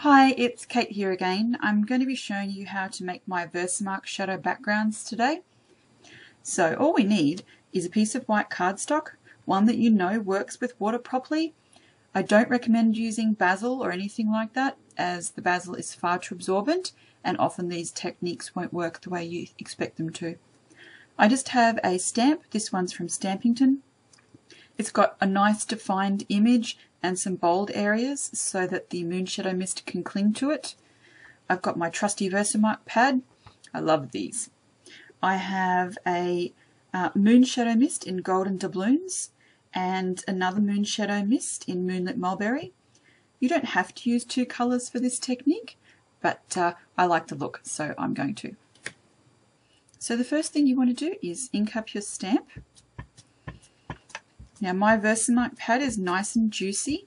Hi, it's Kate here again. I'm going to be showing you how to make my Versamark Shadow backgrounds today. So all we need is a piece of white cardstock, one that you know works with water properly. I don't recommend using basil or anything like that, as the basil is far too absorbent and often these techniques won't work the way you expect them to. I just have a stamp. This one's from Stampington. It's got a nice defined image and some bold areas so that the Moonshadow Mist can cling to it. I've got my trusty Versamark pad. I love these. I have a Moonshadow Mist in Golden Dubloons and another Moonshadow Mist in Moonlit Mulberry. You don't have to use two colours for this technique, but I like the look, so I'm going to. So the first thing you want to do is ink up your stamp. Now my Versamark pad is nice and juicy.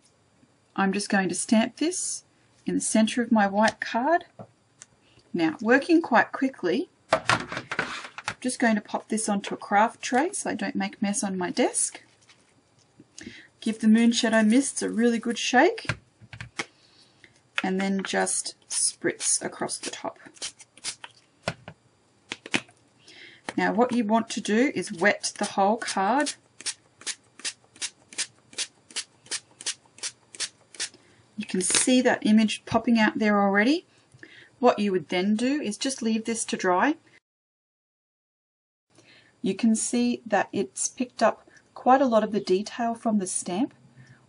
I'm just going to stamp this in the centre of my white card. Now, working quite quickly, I'm just going to pop this onto a craft tray so I don't make mess on my desk. Give the Moonshadow Mists a really good shake and then just spritz across the top. Now what you want to do is wet the whole card. You can see that image popping out there already. What you would then do is just leave this to dry. You can see that it's picked up quite a lot of the detail from the stamp.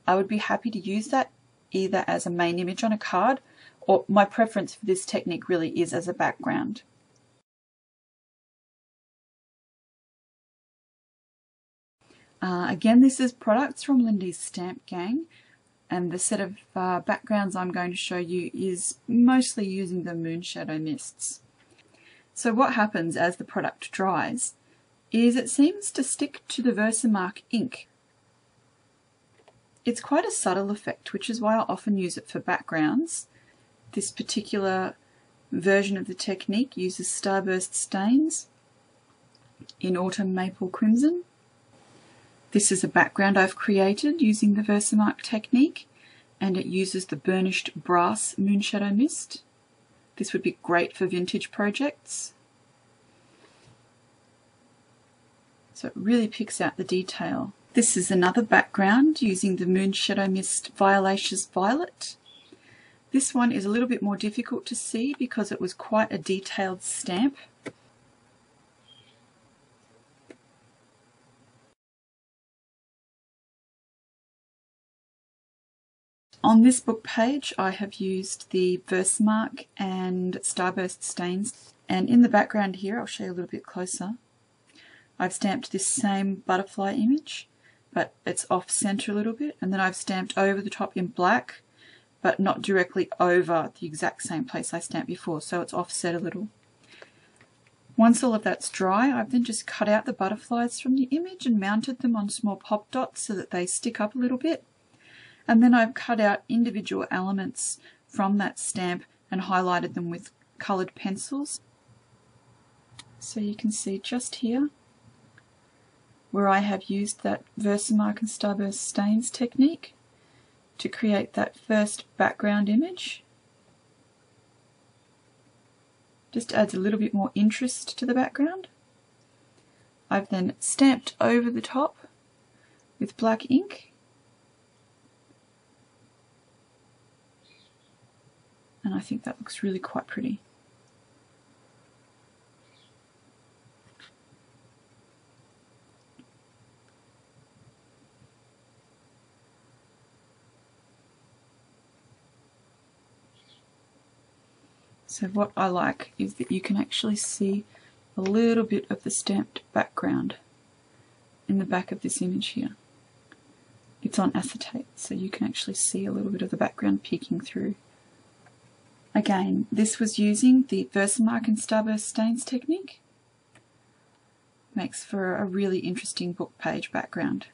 I would be happy to use that either as a main image on a card, or my preference for this technique really is as a background. Again, this is products from Lindy's Stamp Gang. And the set of backgrounds I'm going to show you is mostly using the Moonshadow Mists. So what happens as the product dries is it seems to stick to the Versamark ink. It's quite a subtle effect, which is why I often use it for backgrounds. This particular version of the technique uses Starburst stains in Autumn Maple Crimson. This is a background I've created using the Versamark technique, and it uses the burnished brass Moonshadow Mist. This would be great for vintage projects. So it really picks out the detail. This is another background using the Moonshadow Mist Violaceous Violet. This one is a little bit more difficult to see because it was quite a detailed stamp. On this book page I have used the Versamark and Starburst stains, and in the background here, I'll show you a little bit closer, I've stamped this same butterfly image, but it's off centre a little bit, and then I've stamped over the top in black, but not directly over the exact same place I stamped before, so it's offset a little. Once all of that's dry, I've then just cut out the butterflies from the image and mounted them on small pop dots so that they stick up a little bit. And then I've cut out individual elements from that stamp and highlighted them with coloured pencils. So you can see just here where I have used that Versamark and Starburst stains technique to create that first background image. Just adds a little bit more interest to the background. I've then stamped over the top with black ink. And I think that looks really quite pretty. So what I like is that you can actually see a little bit of the stamped background in the back of this image here. It's on acetate, so you can actually see a little bit of the background peeking through. Again, this was using the Versamark and Starburst stains technique. Makes for a really interesting book page background.